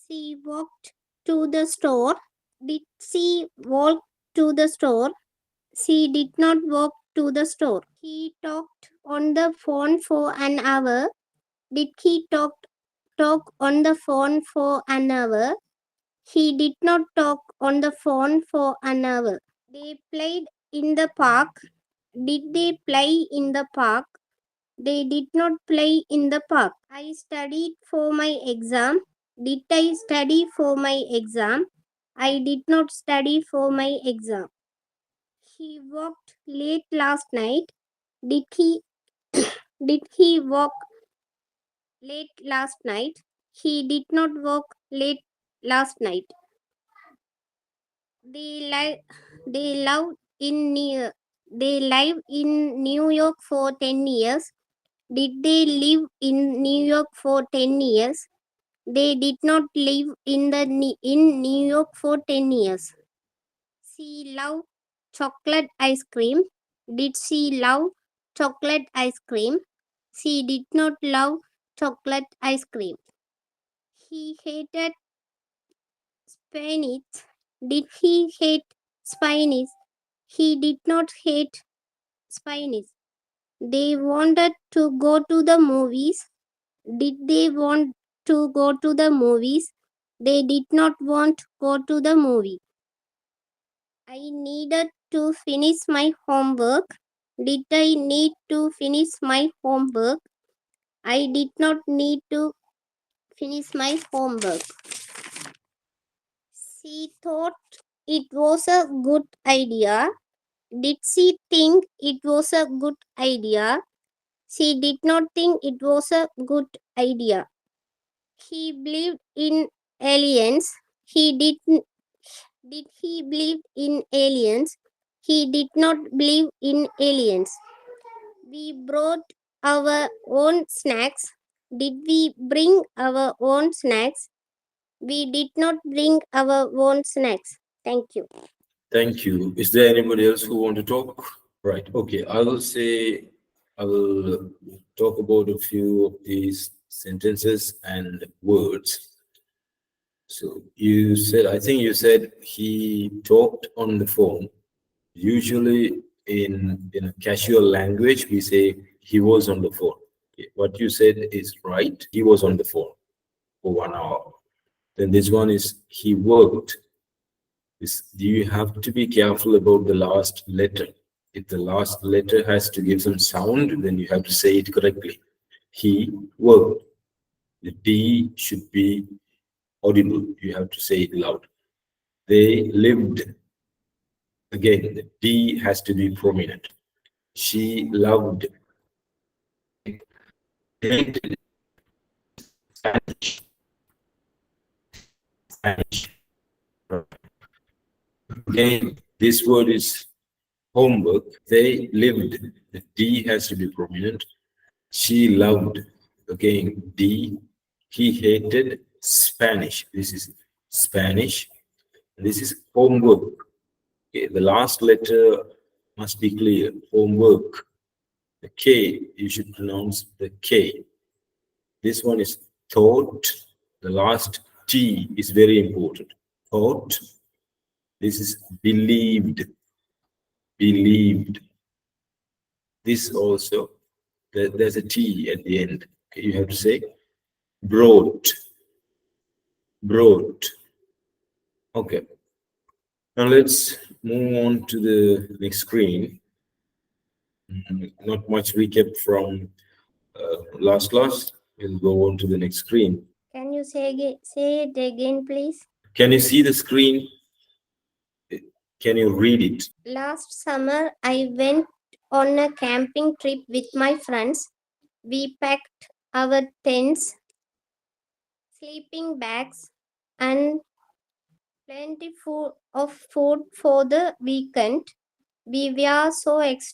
She walked to the store. Did she walk to the store? She did not walk to the store. He talked on the phone for an hour. Did he talk on the phone for an hour? He did not talk on the phone for an hour. They played in the park. Did they play in the park? They did not play in the park. I studied for my exam. Did I study for my exam? I did not study for my exam. He walked late last night. Did he did he walk late last night? He did not walk late last night. They live they love in New they live in New York for 10 years. Did they live in New York for 10 years? They did not live in New York for 10 years. She loved chocolate ice cream. Did she love chocolate ice cream? She did not love chocolate ice cream. He hated Spanish. Did he hate Spanish? He did not hate Spanish. They wanted to go to the movies. Did they want to go to the movies? They did not want to go to the movie. I needed to finish my homework. Did I need to finish my homework? I did not need to finish my homework. She thought it was a good idea. Did she think it was a good idea? She did not think it was a good idea. He believed in aliens. He did he believe in aliens? He did not believe in aliens. We brought our own snacks. Did we bring our own snacks? We did not bring our own snacks. Thank you. Thank you. Is there anybody else who want to talk? Right. Okay. I will talk about a few of these sentences and words. So I think you said he talked on the phone. Usually in a casual language, we say he was on the phone. Okay, what you said is right. He was on the phone for 1 hour. Then this one is he worked. You have to be careful about the last letter. If the last letter has to give some sound, then you have to say it correctly. He worked. The D should be audible. You have to say it loud. They lived. Again, the D has to be prominent. She loved. Hated Spanish. Spanish. Again, this word is homework. They lived. The D has to be prominent. She loved. Again, D. He hated Spanish. This is Spanish. This is homework. Okay, the last letter must be clear. Homework. The K, you should pronounce the K. This one is thought. The last T is very important. Thought. This is believed. Believed. This also, there's a T at the end. Okay, you have to say brought. Brought. Okay. Now let's move on to the next screen. Not much recap from last class. We'll go on to the next screen. Can you say it again, please? Can you see the screen? Can you read it? Last summer, I went on a camping trip with my friends. We packed our tents, sleeping bags, and plenty of food for the weekend. We were so ex-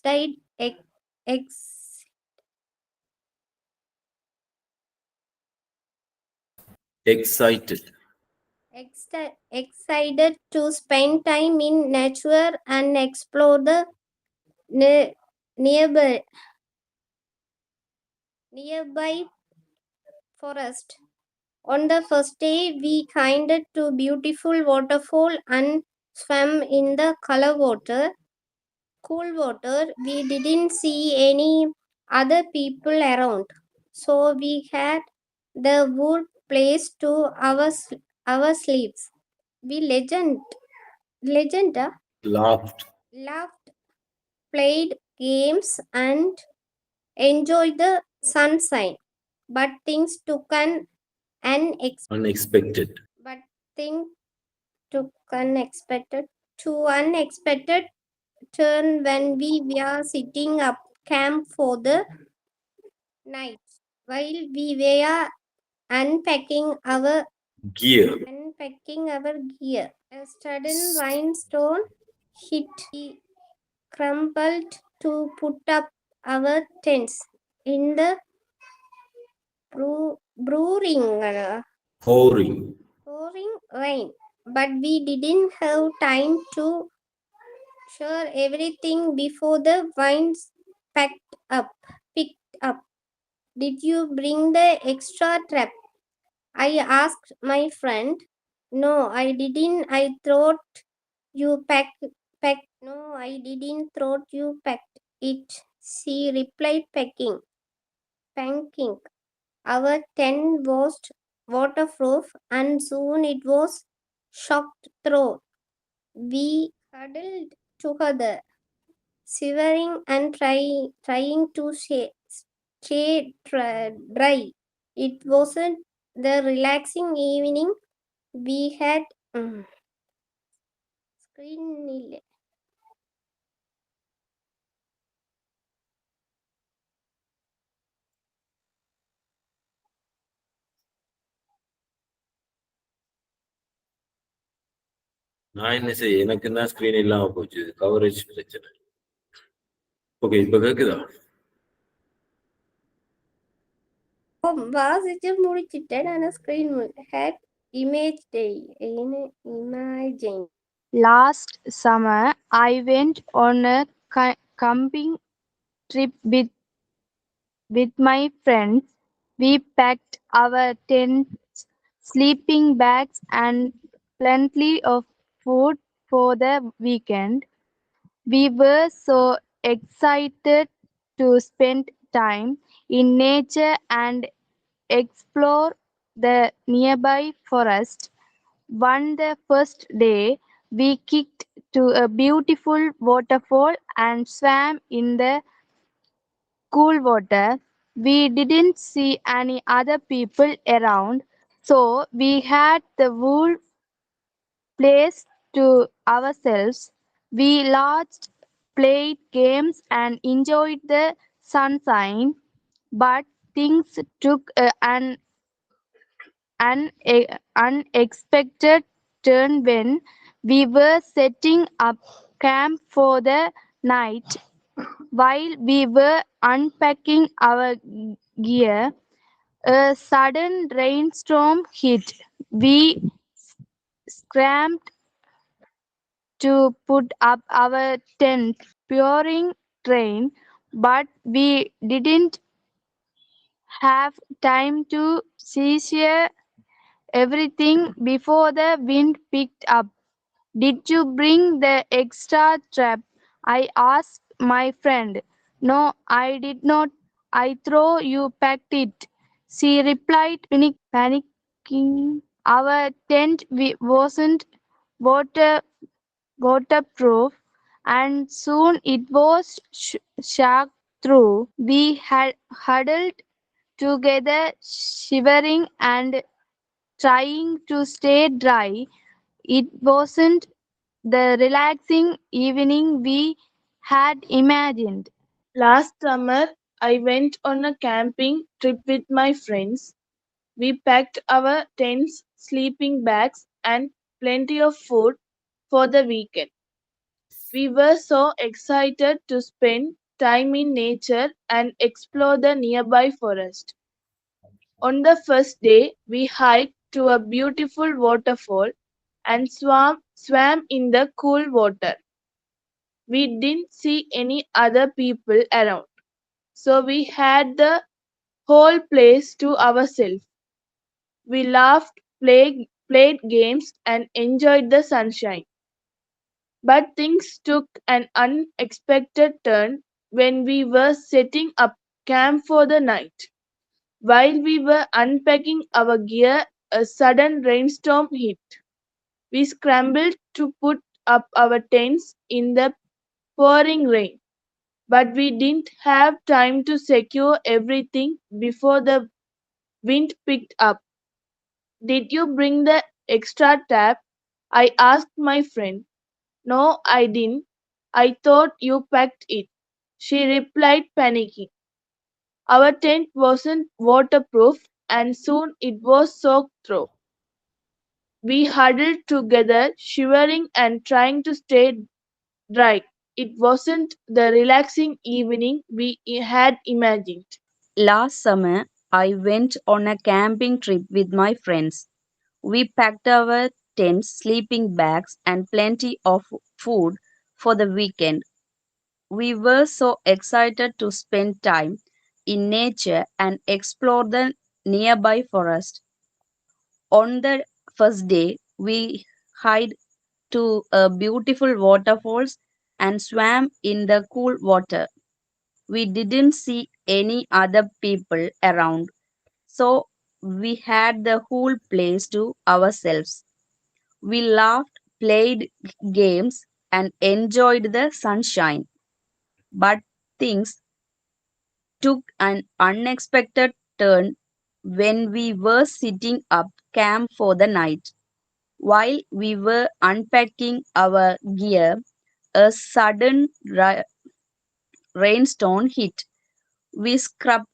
Excited. excited to spend time in nature and explore the ne- nearby forest. On the first day, we climbed to beautiful waterfall and swam in the cool water. We didn't see any other people around, so we had the wood place to our sleeves. We legend Laughed laughed, played games, and enjoyed the sunshine. But things took an unex- unexpected. but things took unexpected unexpected turn when we were sitting up camp for the night. While we were unpacking our Gear. gear, a sudden rainstorm hit. We crumpled to put up our tents in the brewing Pouring. pouring rain. But we didn't have time to share everything before the vines packed up. Picked up. Did you bring the extra trap? I asked my friend. No, I didn't. I thought you packed. No, I didn't. Thought you packed it. She replied, packing. Our tent was waterproof, and soon it was shocked through. We huddled together, shivering and trying to dry. It wasn't the relaxing evening we had. Screen நான் என்ன செய்ய எனக்கு தான் screen இல்லாம போச்சு coverage பிரச்சனை. Okay இப்ப கேக்குதா? வாசிச்சு முடிச்சிட்டேன். நான் screen had image day imagine. Last summer, I went on a camping trip with my friends. We packed our tents, sleeping bags, and plenty of food for the weekend. We were so excited to spend time in nature and explore the nearby forest. On the first day, we kicked to a beautiful waterfall and swam in the cool water. We didn't see any other people around, so we had the whole place to ourselves. We laughed, played games, and enjoyed the sunshine. But things took unexpected turn when we were setting up camp for the night. While we were unpacking our gear, a sudden rainstorm hit. We scrambled to put up our tent, pouring rain, but we didn't have time to secure everything before the wind picked up. Did you bring the extra trap? I asked my friend. No, I did not. I thought you packed it. She replied, panicking. Our tent wasn't water, waterproof, and soon it was shocked through. We had huddled together, shivering and trying to stay dry. It wasn't the relaxing evening we had imagined. Last summer, I went on a camping trip with my friends. We packed our tents, sleeping bags, and plenty of food for the weekend. We were so excited to spend time in nature and explore the nearby forest. On the first day, we hiked to a beautiful waterfall and swam in the cool water. We didn't see any other people around, so we had the whole place to ourselves. We laughed, played games, and enjoyed the sunshine. But things took an unexpected turn when we were setting up camp for the night. While we were unpacking our gear, a sudden rainstorm hit. We scrambled to put up our tents in the pouring rain, but we didn't have time to secure everything before the wind picked up. Did you bring the extra tap? I asked my friend. No, I didn't. I thought you packed it. She replied, panicking. Our tent wasn't waterproof and soon it was soaked through. We huddled together, shivering and trying to stay dry. It wasn't the relaxing evening we had imagined. Last summer, I went on a camping trip with my friends. We packed our tents, sleeping bags, and plenty of food for the weekend. We were so excited to spend time in nature and explore the nearby forest. On the first day, we hiked to a beautiful waterfalls and swam in the cool water. We didn't see any other people around, so we had the whole place to ourselves. We laughed, played games, and enjoyed the sunshine. But things took an unexpected turn when we were sitting up camp for the night. While we were unpacking our gear, a sudden rainstorm hit. We scrubbed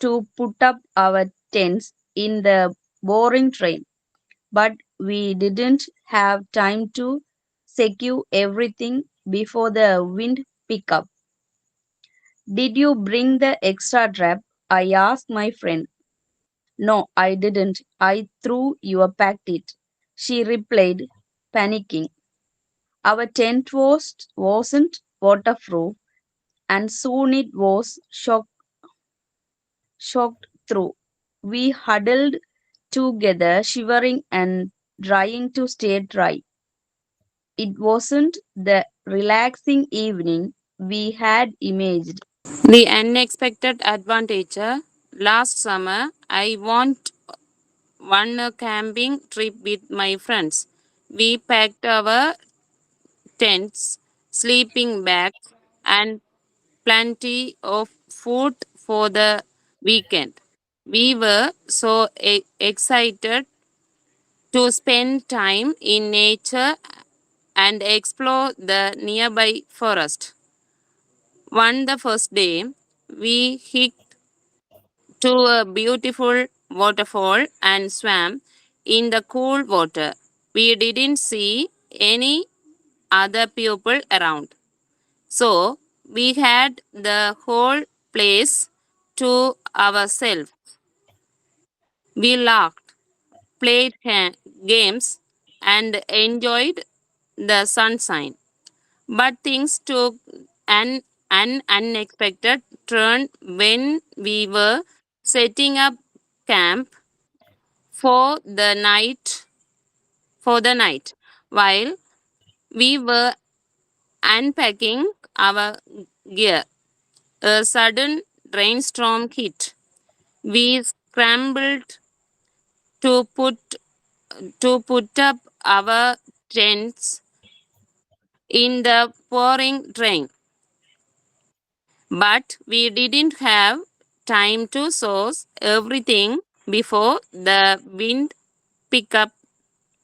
to put up our tents in the boring train, but we didn't have time to secure everything before the wind picked up. Did you bring the extra drap? I asked my friend. No, I didn't. I threw you packed it. She replied, panicking. Our tent wasn't waterproof, and soon it was shocked through. We huddled together, shivering and trying to stay dry. It wasn't the relaxing evening we had imagined. The unexpected advantage. Last summer, I went on a camping trip with my friends. We packed our tents, sleeping bags, and plenty of food for the weekend. We were so excited to spend time in nature and explore the nearby forest. On the first day, we hiked to a beautiful waterfall and swam in the cool water. We didn't see any other people around. So we had the whole place to ourselves. We laughed, played games, and enjoyed the sunshine. But things took an unexpected turn when we were setting up camp for the night. While we were unpacking our gear, a sudden rainstorm hit. We scrambled to put up our tents in the pouring rain, but we didn't have time to source everything before the wind pick up,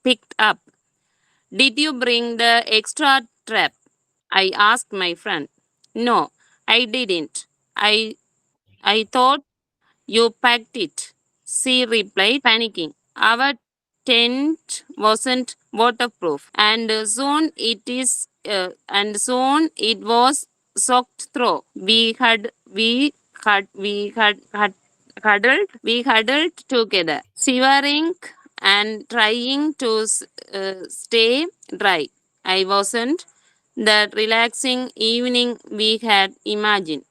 picked up. Did you bring the extra trap? I asked my friend. No, I didn't. I thought you packed it. She replied, panicking. Our tent wasn't waterproof, and soon it was soaked through. We huddled together, shivering and trying to stay dry. I wasn't the relaxing evening we had imagined.